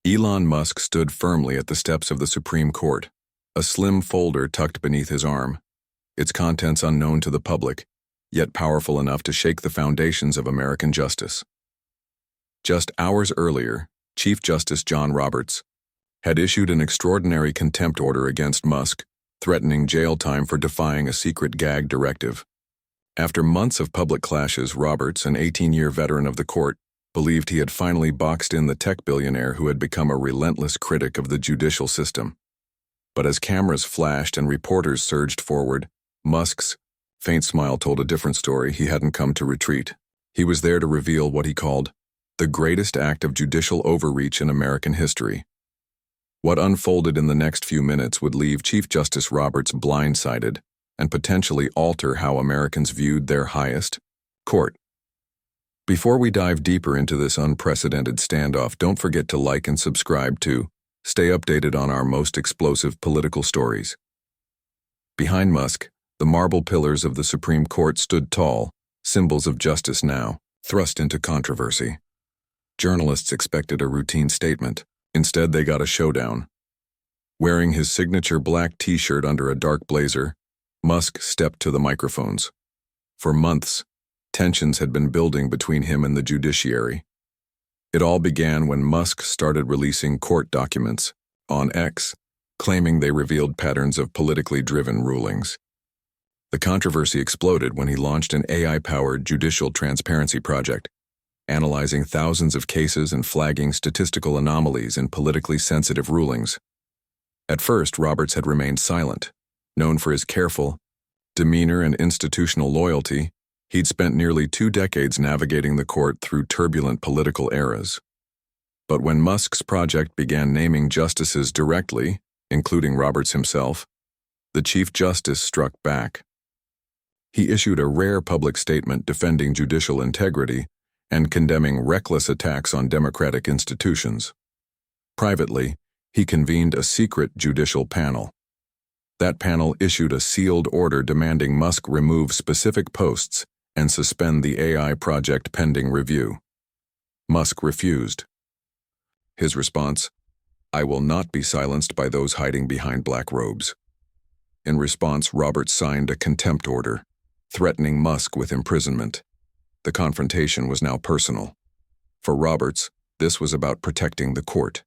Elon Musk stood firmly at the steps of the Supreme Court, a slim folder tucked beneath his arm, its contents unknown to the public, yet powerful enough to shake the foundations of American justice. Just hours earlier, Chief Justice John Roberts had issued an extraordinary contempt order against Musk, threatening jail time for defying a secret gag directive. After months of public clashes, Roberts, an 18-year veteran of the court, believed he had finally boxed in the tech billionaire who had become a relentless critic of the judicial system. But as cameras flashed and reporters surged forward, Musk's faint smile told a different story. He hadn't come to retreat. He was there to reveal what he called the greatest act of judicial overreach in American history. What unfolded in the next few minutes would leave Chief Justice Roberts blindsided and potentially alter how Americans viewed their highest court. Before we dive deeper into this unprecedented standoff, don't forget to like and subscribe to stay updated on our most explosive political stories. Behind Musk, the marble pillars of the Supreme Court stood tall, symbols of justice now, thrust into controversy. Journalists expected a routine statement. Instead, they got a showdown. Wearing his signature black t-shirt under a dark blazer, Musk stepped to the microphones. For months, tensions had been building between him and the judiciary. It all began when Musk started releasing court documents on X, claiming they revealed patterns of politically driven rulings. The controversy exploded when he launched an AI-powered judicial transparency project, analyzing thousands of cases and flagging statistical anomalies in politically sensitive rulings. At first, Roberts had remained silent. Known for his careful demeanor and institutional loyalty, he'd spent nearly 2 decades navigating the court through turbulent political eras. But when Musk's project began naming justices directly, including Roberts himself, the Chief Justice struck back. He issued a rare public statement defending judicial integrity and condemning reckless attacks on democratic institutions. Privately, he convened a secret judicial panel. That panel issued a sealed order demanding Musk remove specific posts and suspend the AI project pending review. Musk refused. His response: "I will not be silenced by those hiding behind black robes." In response, Roberts signed a contempt order, threatening Musk with imprisonment. The confrontation was now personal. For Roberts, this was about protecting the court.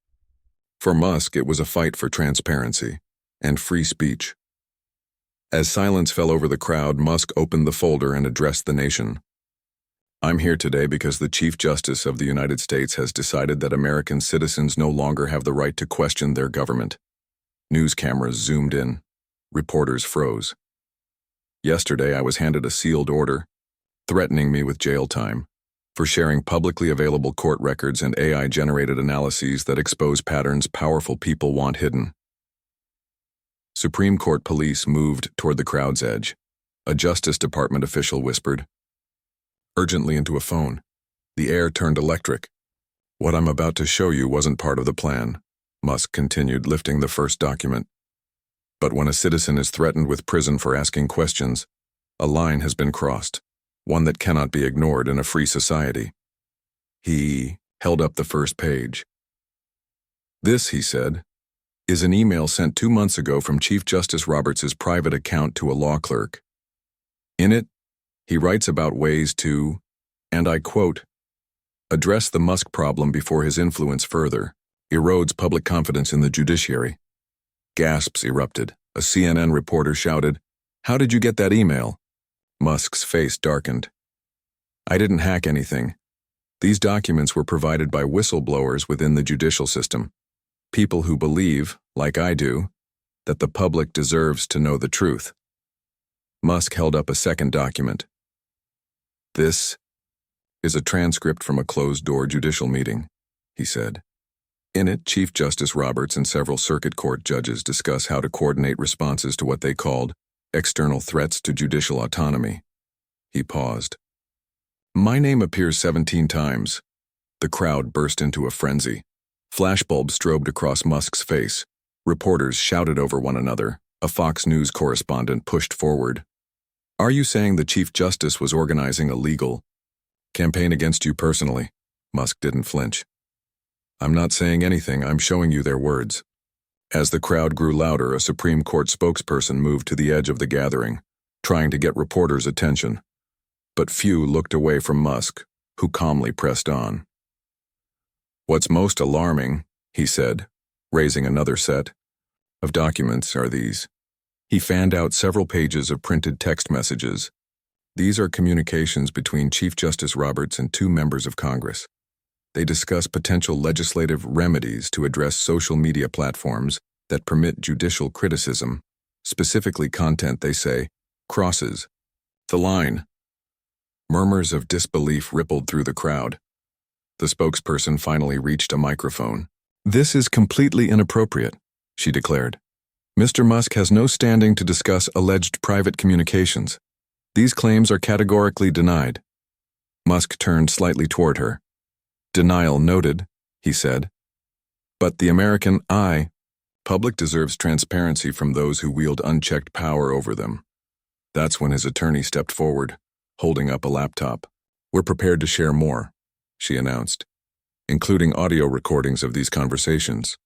For Musk, it was a fight for transparency and free speech. As silence fell over the crowd, Musk opened the folder and addressed the nation. "I'm here today because the Chief Justice of the United States has decided that American citizens no longer have the right to question their government." News cameras zoomed in. Reporters froze. "Yesterday, I was handed a sealed order, threatening me with jail time for sharing publicly available court records and AI-generated analyses that expose patterns powerful people want hidden." Supreme Court police moved toward the crowd's edge. A Justice Department official whispered urgently into a phone. The air turned electric. "What I'm about to show you wasn't part of the plan," Musk continued, lifting the first document. "But when a citizen is threatened with prison for asking questions, a line has been crossed, one that cannot be ignored in a free society." He held up the first page. "This," he said, "is an email sent 2 months ago from Chief Justice Roberts' private account to a law clerk. In it, he writes about ways to, and I quote, address the Musk problem before his influence further erodes public confidence in the judiciary." Gasps erupted. A CNN reporter shouted, "How did you get that email?" Musk's face darkened. "I didn't hack anything. These documents were provided by whistleblowers within the judicial system. People who believe, like I do, that the public deserves to know the truth." Musk held up a second document. "This is a transcript from a closed-door judicial meeting," he said. In it, Chief Justice Roberts and several circuit court judges discuss how to coordinate responses to what they called external threats to judicial autonomy. He paused. "My name appears 17 times. The crowd burst into a frenzy. Flashbulbs strobed across Musk's face. Reporters shouted over one another. A Fox News correspondent pushed forward. "Are you saying the Chief Justice was organizing a legal campaign against you personally?" Musk didn't flinch. I'm not saying anything, I'm showing you their words. As the crowd grew louder, a Supreme Court spokesperson moved to the edge of the gathering, trying to get reporters' attention. But few looked away from Musk, who calmly pressed on. What's most alarming, he said, raising another set of documents, are these. He fanned out several pages of printed text messages. These are communications between Chief Justice Roberts and two members of Congress. They discuss potential legislative remedies to address social media platforms that permit judicial criticism, specifically content, they say, crosses the line. Murmurs of disbelief rippled through the crowd. The spokesperson finally reached a microphone. "This is completely inappropriate," she declared. "Mr. Musk has no standing to discuss alleged private communications. These claims are categorically denied." Musk turned slightly toward her. "Denial noted," he said. "But the American public deserves transparency from those who wield unchecked power over them." That's when his attorney stepped forward, holding up a laptop. "We're prepared to share more," she announced, "including audio recordings of these conversations,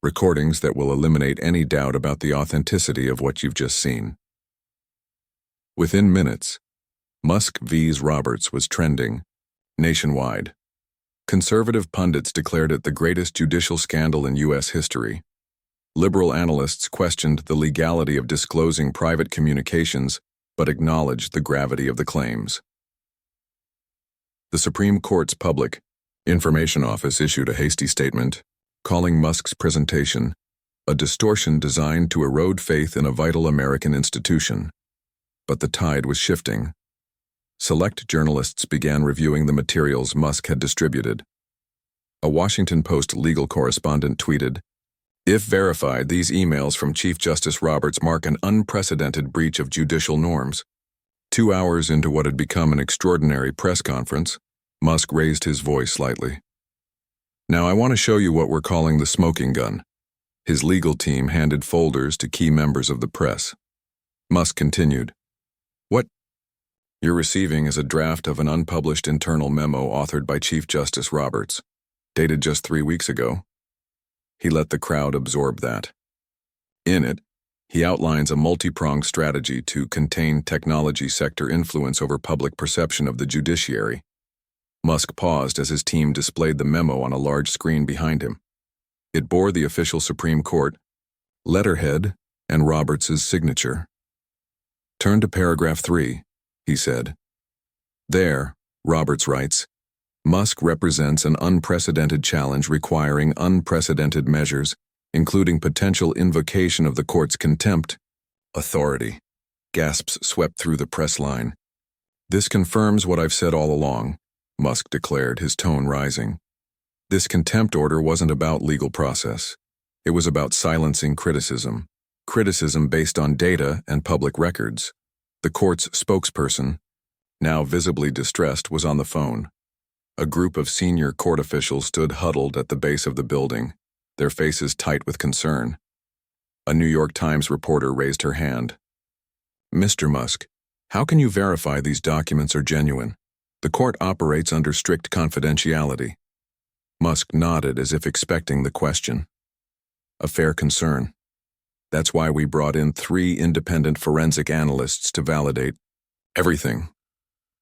recordings that will eliminate any doubt about the authenticity of what you've just seen." Within minutes, Musk vs. Roberts was trending nationwide. Conservative pundits declared it the greatest judicial scandal in U.S. history. Liberal analysts questioned the legality of disclosing private communications, but acknowledged the gravity of the claims. The Supreme Court's Public Information Office issued a hasty statement, calling Musk's presentation a distortion designed to erode faith in a vital American institution. But the tide was shifting. Select journalists began reviewing the materials Musk had distributed. A Washington Post legal correspondent tweeted, "If verified, these emails from Chief Justice Roberts mark an unprecedented breach of judicial norms." 2 hours into what had become an extraordinary press conference, Musk raised his voice slightly. "Now I want to show you what we're calling the smoking gun." His legal team handed folders to key members of the press. Musk continued, "What you're receiving is a draft of an unpublished internal memo authored by Chief Justice Roberts, dated just 3 weeks ago." He let the crowd absorb that. In it, he outlines a multi-pronged strategy to contain technology sector influence over public perception of the judiciary. Musk paused as his team displayed the memo on a large screen behind him. It bore the official Supreme Court letterhead and Roberts' signature. "Turn to paragraph 3, he said. "There," Roberts writes, "Musk represents an unprecedented challenge requiring unprecedented measures, including potential invocation of the court's contempt authority." Gasps swept through the press line. "This confirms what I've said all along," Musk declared, his tone rising. "This contempt order wasn't about legal process. It was about silencing criticism. Criticism based on data and public records." The court's spokesperson, now visibly distressed, was on the phone. A group of senior court officials stood huddled at the base of the building, their faces tight with concern. A New York Times reporter raised her hand. "Mr. Musk, how can you verify these documents are genuine? The court operates under strict confidentiality." Musk nodded as if expecting the question. "A fair concern. That's why we brought in 3 independent forensic analysts to validate everything."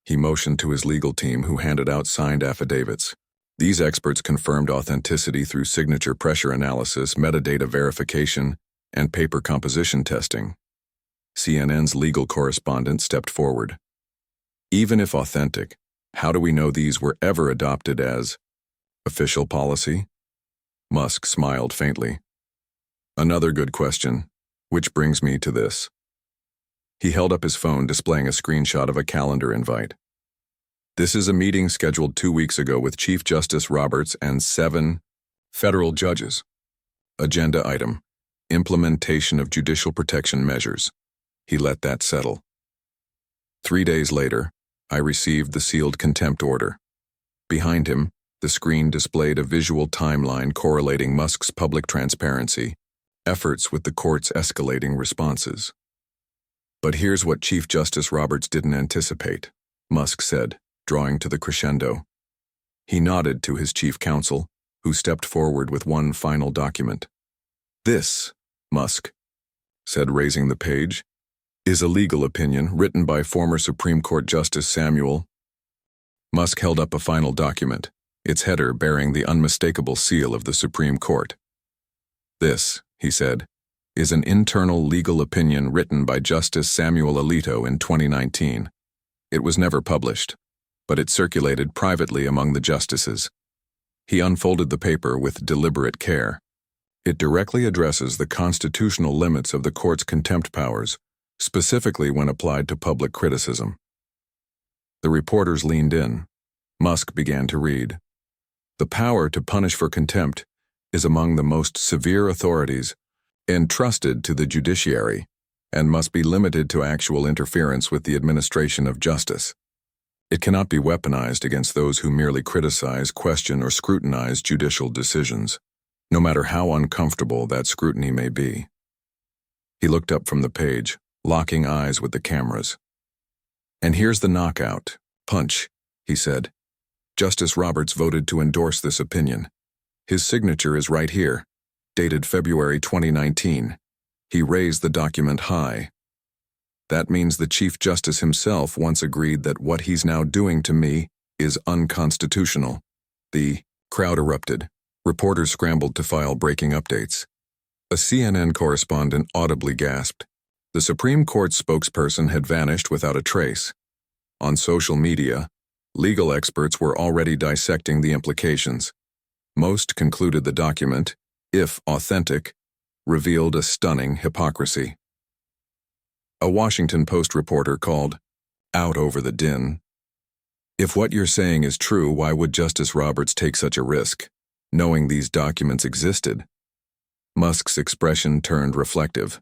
He motioned to his legal team, who handed out signed affidavits. These experts confirmed authenticity through signature pressure analysis, metadata verification, and paper composition testing. CNN's legal correspondent stepped forward. "Even if authentic, how do we know these were ever adopted as official policy?" Musk smiled faintly. "Another good question, which brings me to this." He held up his phone, displaying a screenshot of a calendar invite. "This is a meeting scheduled 2 weeks ago with Chief Justice Roberts and 7 federal judges. Agenda item: implementation of judicial protection measures." He let that settle. 3 days later, I received the sealed contempt order. Behind him, the screen displayed a visual timeline correlating Musk's public transparency efforts with the court's escalating responses. "But here's what Chief Justice Roberts didn't anticipate," Musk said, drawing to the crescendo. He nodded to his chief counsel, who stepped forward with one final document. "This, Musk," said, raising the page, "is a legal opinion written by former Supreme Court Justice Samuel." Musk held up a final document, its header bearing the unmistakable seal of the Supreme Court. "This," he said, "is an internal legal opinion written by Justice Samuel Alito in 2019. It was never published, but it circulated privately among the justices." He unfolded the paper with deliberate care. It directly addresses the constitutional limits of the court's contempt powers, specifically when applied to public criticism. The reporters leaned in. Musk began to read. "The power to punish for contempt is among the most severe authorities entrusted to the judiciary and must be limited to actual interference with the administration of justice. It cannot be weaponized against those who merely criticize, question, or scrutinize judicial decisions, no matter how uncomfortable that scrutiny may be." He looked up from the page, locking eyes with the cameras. "And here's the knockout punch," he said. "Justice Roberts voted to endorse this opinion. His signature is right here, dated February 2019. He raised the document high. That means the Chief Justice himself once agreed that what he's now doing to me is unconstitutional." The crowd erupted. Reporters scrambled to file breaking updates. A CNN correspondent audibly gasped. The Supreme Court spokesperson had vanished without a trace. On social media, legal experts were already dissecting the implications. Most concluded the document, if authentic, revealed a stunning hypocrisy. A Washington Post reporter called out over the din. "If what you're saying is true, why would Justice Roberts take such a risk, knowing these documents existed?" Musk's expression turned reflective.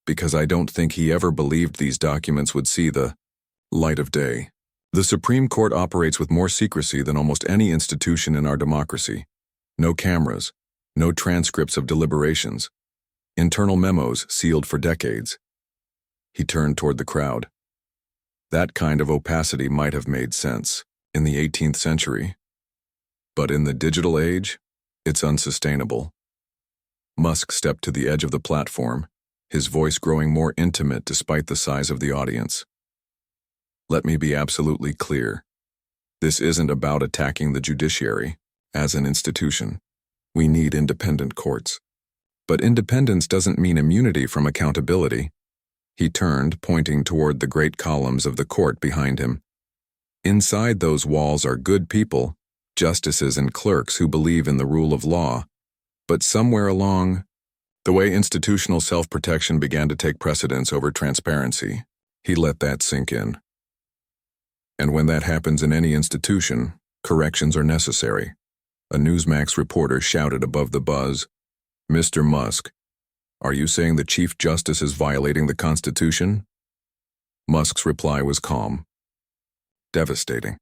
"Because I don't think he ever believed these documents would see the light of day. The Supreme Court operates with more secrecy than almost any institution in our democracy. No cameras, no transcripts of deliberations, internal memos sealed for decades." He turned toward the crowd. "That kind of opacity might have made sense in the 18th century. But in the digital age, it's unsustainable." Musk stepped to the edge of the platform, his voice growing more intimate despite the size of the audience. "Let me be absolutely clear. This isn't about attacking the judiciary as an institution. We need independent courts. But independence doesn't mean immunity from accountability." He turned, pointing toward the great columns of the court behind him. "Inside those walls are good people, justices and clerks who believe in the rule of law. But somewhere along the way, institutional self-protection began to take precedence over transparency." He let that sink in. "And when that happens in any institution, corrections are necessary." A Newsmax reporter shouted above the buzz, "Mr. Musk, are you saying the Chief Justice is violating the Constitution?" Musk's reply was calm. "Devastating.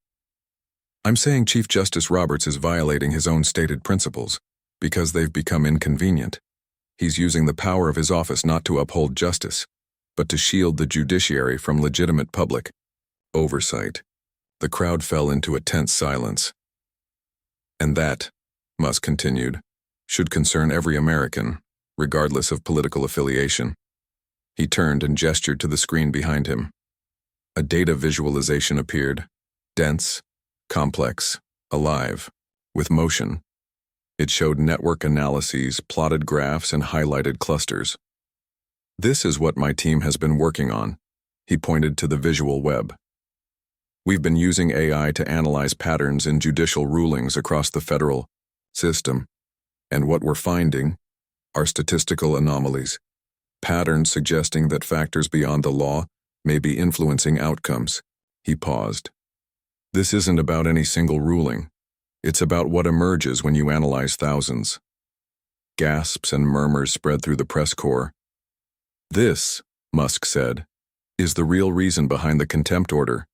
I'm saying Chief Justice Roberts is violating his own stated principles, because they've become inconvenient. He's using the power of his office not to uphold justice, but to shield the judiciary from legitimate public oversight." The crowd fell into a tense silence. "And that," Musk continued, "should concern every American, regardless of political affiliation." He turned and gestured to the screen behind him. A data visualization appeared, dense, complex, alive, with motion. It showed network analyses, plotted graphs, and highlighted clusters. "This is what my team has been working on." He pointed to the visual web. "We've been using AI to analyze patterns in judicial rulings across the federal system, and what we're finding are statistical anomalies, patterns suggesting that factors beyond the law may be influencing outcomes." He paused. "This isn't about any single ruling. It's about what emerges when you analyze thousands." Gasps and murmurs spread through the press corps. "This," Musk said, "is the real reason behind the contempt order,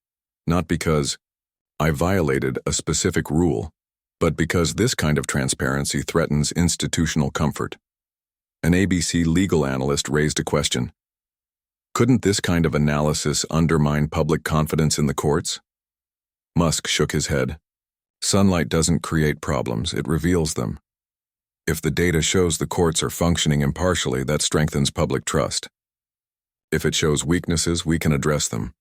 not because I violated a specific rule, but because this kind of transparency threatens institutional comfort." An ABC legal analyst raised a question. "Couldn't this kind of analysis undermine public confidence in the courts?" Musk shook his head. Sunlight doesn't create problems, it reveals them. If the data shows the courts are functioning impartially, that strengthens public trust. If it shows weaknesses, we can address them.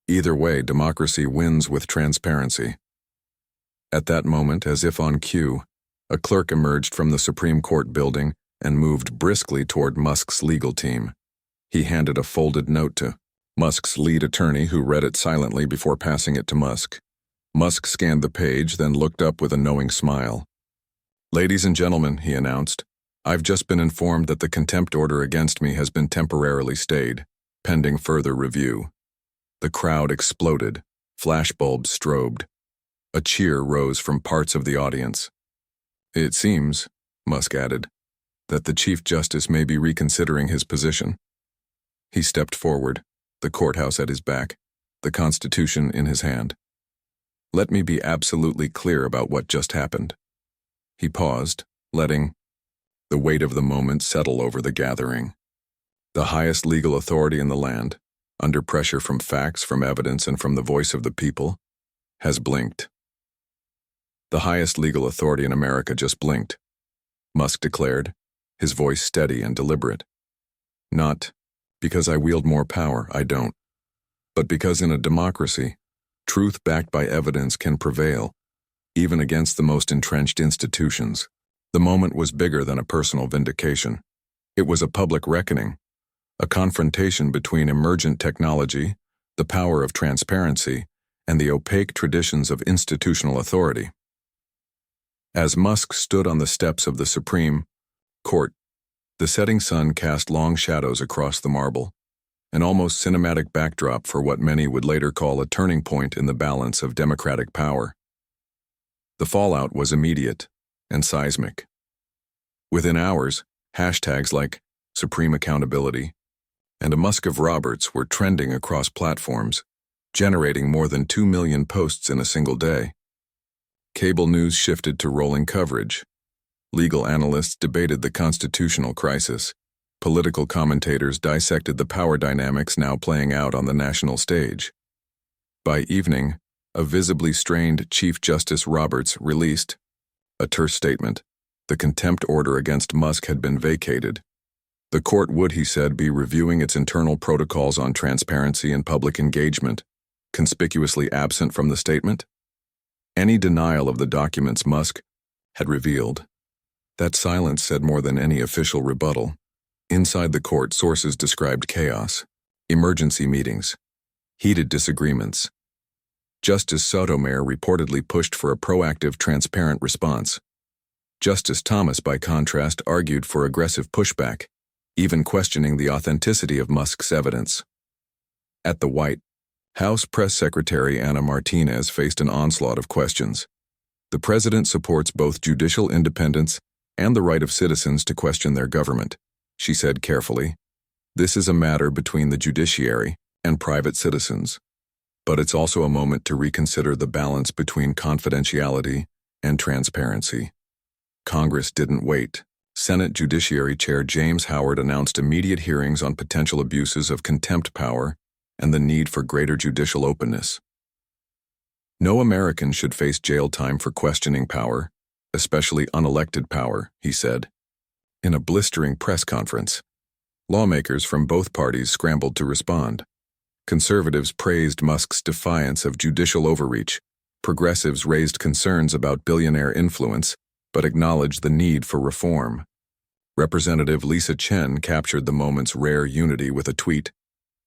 Either way, democracy wins with transparency. At that moment, as if on cue, a clerk emerged from the Supreme Court building and moved briskly toward Musk's legal team. He handed a folded note to Musk's lead attorney, who read it silently before passing it to Musk. Musk scanned the page, then looked up with a knowing smile. "Ladies and gentlemen," he announced, "I've just been informed that the contempt order against me has been temporarily stayed, pending further review." The crowd exploded. Flashbulbs strobed. A cheer rose from parts of the audience. "It seems," Musk added, "that the Chief Justice may be reconsidering his position." He stepped forward, the courthouse at his back, the Constitution in his hand. "Let me be absolutely clear about what just happened." He paused, letting the weight of the moment settle over the gathering. The highest legal authority in the land, under pressure from facts, from evidence, and from the voice of the people, has blinked. "The highest legal authority in America just blinked," Musk declared, his voice steady and deliberate. "Not because I wield more power, I don't, but because in a democracy, truth backed by evidence can prevail, even against the most entrenched institutions." The moment was bigger than a personal vindication. It was a public reckoning, a confrontation between emergent technology, the power of transparency, and the opaque traditions of institutional authority. As Musk stood on the steps of the Supreme Court, the setting sun cast long shadows across the marble, an almost cinematic backdrop for what many would later call a turning point in the balance of democratic power. The fallout was immediate and seismic. Within hours, hashtags like Supreme Accountability and a Musk of Roberts were trending across platforms, generating more than 2 million posts in a single day. Cable news shifted to rolling coverage. Legal analysts debated the constitutional crisis. Political commentators dissected the power dynamics now playing out on the national stage. By evening, a visibly strained Chief Justice Roberts released a terse statement. The contempt order against Musk had been vacated. The court would, he said, be reviewing its internal protocols on transparency and public engagement. Conspicuously absent from the statement, any denial of the documents Musk had revealed. That silence said more than any official rebuttal. Inside the court, sources described chaos, emergency meetings, heated disagreements. Justice Sotomayor reportedly pushed for a proactive, transparent response. Justice Thomas, by contrast, argued for aggressive pushback, even questioning the authenticity of Musk's evidence. At the White House, Press Secretary Anna Martinez faced an onslaught of questions. The president supports both judicial independence and the right of citizens to question their government, she said carefully. This is a matter between the judiciary and private citizens, but it's also a moment to reconsider the balance between confidentiality and transparency. Congress didn't wait. Senate Judiciary Chair James Howard announced immediate hearings on potential abuses of contempt power and the need for greater judicial openness. No American should face jail time for questioning power, especially unelected power, he said. In a blistering press conference, lawmakers from both parties scrambled to respond. Conservatives praised Musk's defiance of judicial overreach. Progressives raised concerns about billionaire influence, but acknowledged the need for reform. Representative Lisa Chen captured the moment's rare unity with a tweet.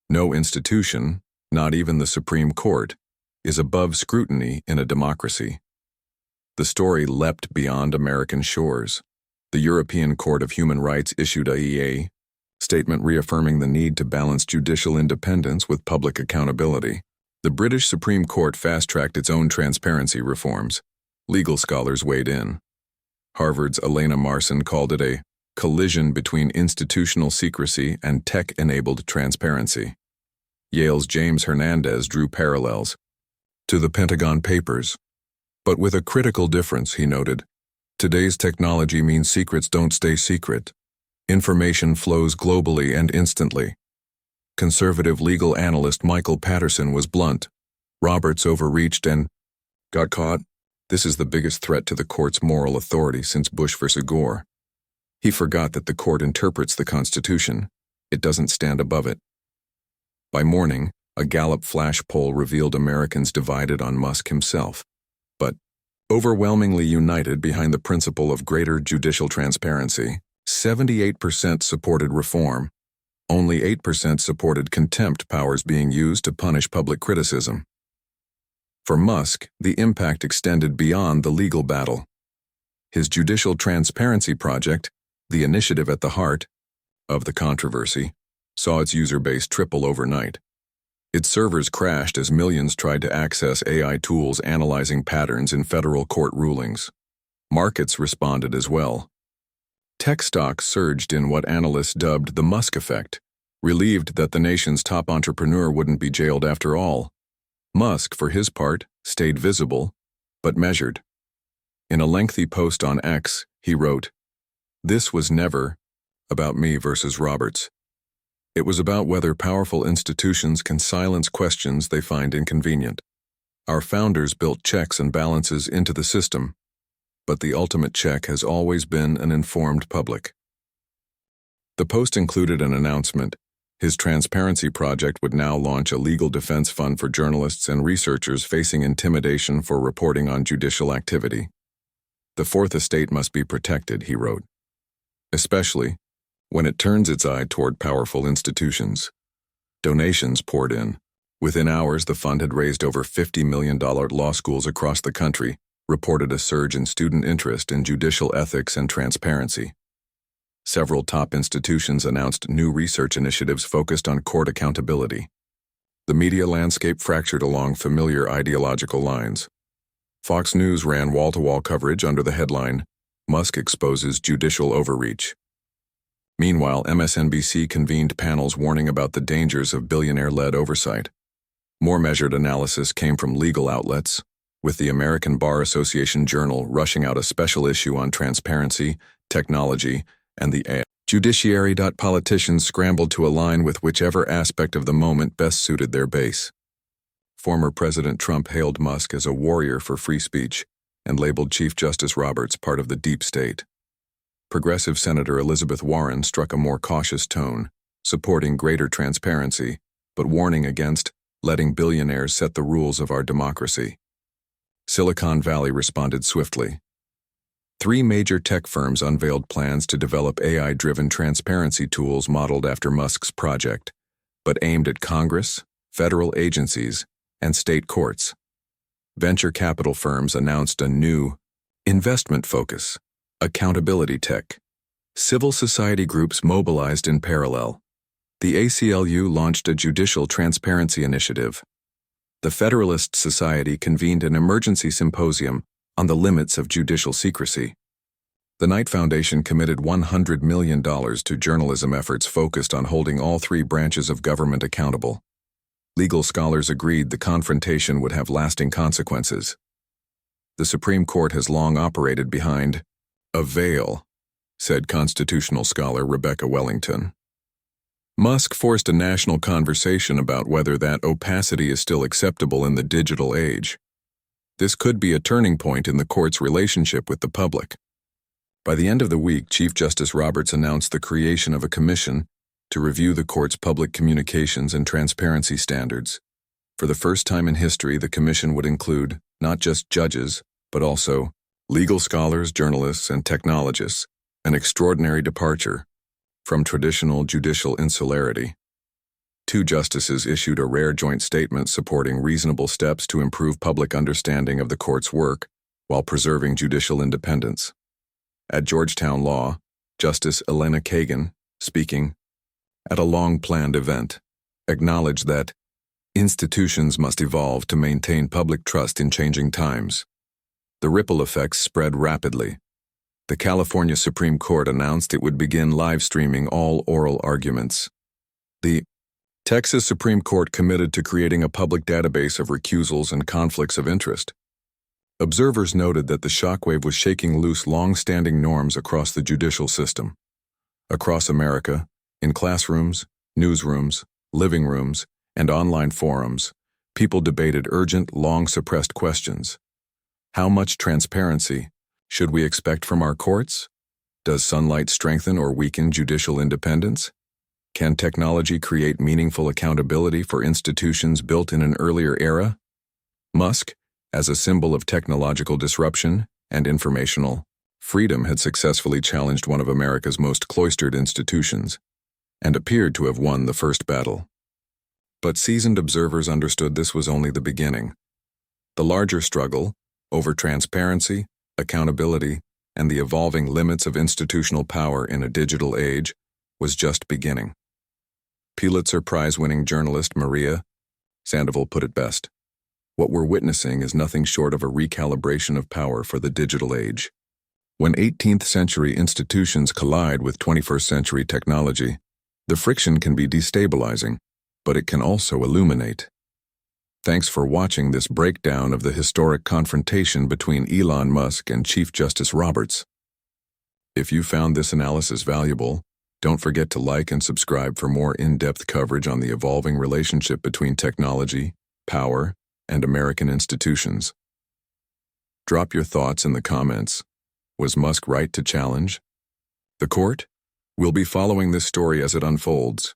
No institution, not even the Supreme Court, is above scrutiny in a democracy. The story leapt beyond American shores. The European Court of Human Rights issued a EA statement reaffirming the need to balance judicial independence with public accountability. The British Supreme Court fast-tracked its own transparency reforms. Legal scholars weighed in. Harvard's Elena Marson called it a collision between institutional secrecy and tech-enabled transparency. Yale's James Hernandez drew parallels to the Pentagon Papers. But with a critical difference, he noted. Today's technology means secrets don't stay secret. Information flows globally and instantly. Conservative legal analyst Michael Patterson was blunt. Roberts overreached and got caught. This is the biggest threat to the court's moral authority since Bush versus Gore. He forgot that the court interprets the Constitution. It doesn't stand above it. By morning, a Gallup flash poll revealed Americans divided on Musk himself, but overwhelmingly united behind the principle of greater judicial transparency. 78% supported reform. Only 8% supported contempt powers being used to punish public criticism. For Musk, the impact extended beyond the legal battle. His judicial transparency project, the initiative at the heart of the controversy, saw its user base triple overnight. Its servers crashed as millions tried to access AI tools analyzing patterns in federal court rulings. Markets responded as well. Tech stocks surged in what analysts dubbed the Musk effect, relieved that the nation's top entrepreneur wouldn't be jailed after all. Musk, for his part, stayed visible, but measured. In a lengthy post on X, he wrote, "This was never about me versus Roberts. It was about whether powerful institutions can silence questions they find inconvenient. Our founders built checks and balances into the system, but the ultimate check has always been an informed public." The post included an announcement. His transparency project would now launch a legal defense fund for journalists and researchers facing intimidation for reporting on judicial activity. "The Fourth Estate must be protected," he wrote, "especially when it turns its eye toward powerful institutions." Donations poured in. Within hours, the fund had raised over $50 million. Law schools across the country reported a surge in student interest in judicial ethics and transparency. Several top institutions announced new research initiatives focused on court accountability. The media landscape fractured along familiar ideological lines. Fox News ran wall-to-wall coverage under the headline, "Musk exposes judicial overreach." Meanwhile, MSNBC convened panels warning about the dangers of billionaire-led oversight. More measured analysis came from legal outlets, with the American Bar Association Journal rushing out a special issue on transparency, technology, and the judiciary. Politicians scrambled to align with whichever aspect of the moment best suited their base. Former President Trump hailed Musk as a warrior for free speech and labeled Chief Justice Roberts part of the deep state. Progressive Senator Elizabeth Warren struck a more cautious tone, supporting greater transparency, but warning against letting billionaires set the rules of our democracy. Silicon Valley responded swiftly. 3 major tech firms unveiled plans to develop AI-driven transparency tools modeled after Musk's project, but aimed at Congress, federal agencies, and state courts. Venture capital firms announced a new investment focus, accountability tech. Civil society groups mobilized in parallel. The ACLU launched a judicial transparency initiative. The Federalist Society convened an emergency symposium on the limits of judicial secrecy. The Knight Foundation committed $100 million to journalism efforts focused on holding all 3 branches of government accountable. Legal scholars agreed the confrontation would have lasting consequences. The Supreme Court has long operated behind a veil, said constitutional scholar Rebecca Wellington. Musk forced a national conversation about whether that opacity is still acceptable in the digital age. This could be a turning point in the court's relationship with the public. By the end of the week, Chief Justice Roberts announced the creation of a commission to review the court's public communications and transparency standards. For the first time in history, the commission would include not just judges, but also legal scholars, journalists, and technologists, an extraordinary departure from traditional judicial insularity. 2 justices issued a rare joint statement supporting reasonable steps to improve public understanding of the court's work while preserving judicial independence. At Georgetown Law, Justice Elena Kagan, speaking at a long-planned event, acknowledged that institutions must evolve to maintain public trust in changing times. The ripple effects spread rapidly. The California Supreme Court announced it would begin live streaming all oral arguments. The Texas Supreme Court committed to creating a public database of recusals and conflicts of interest. Observers noted that the shockwave was shaking loose long-standing norms across the judicial system. Across America, in classrooms, newsrooms, living rooms, and online forums, people debated urgent, long-suppressed questions. How much transparency should we expect from our courts? Does sunlight strengthen or weaken judicial independence? Can technology create meaningful accountability for institutions built in an earlier era? Musk, as a symbol of technological disruption and informational freedom, had successfully challenged one of America's most cloistered institutions and appeared to have won the first battle. But seasoned observers understood this was only the beginning. The larger struggle over transparency, accountability, and the evolving limits of institutional power in a digital age was just beginning. Pulitzer Prize-winning journalist Maria Sandoval put it best: "What we're witnessing is nothing short of a recalibration of power for the digital age." When 18th century institutions collide with 21st century technology, the friction can be destabilizing, but it can also illuminate. Thanks for watching this breakdown of the historic confrontation between Elon Musk and Chief Justice Roberts. If you found this analysis valuable, don't forget to like and subscribe for more in-depth coverage on the evolving relationship between technology, power, and American institutions. Drop your thoughts in the comments. Was Musk right to challenge the court? We'll be following this story as it unfolds.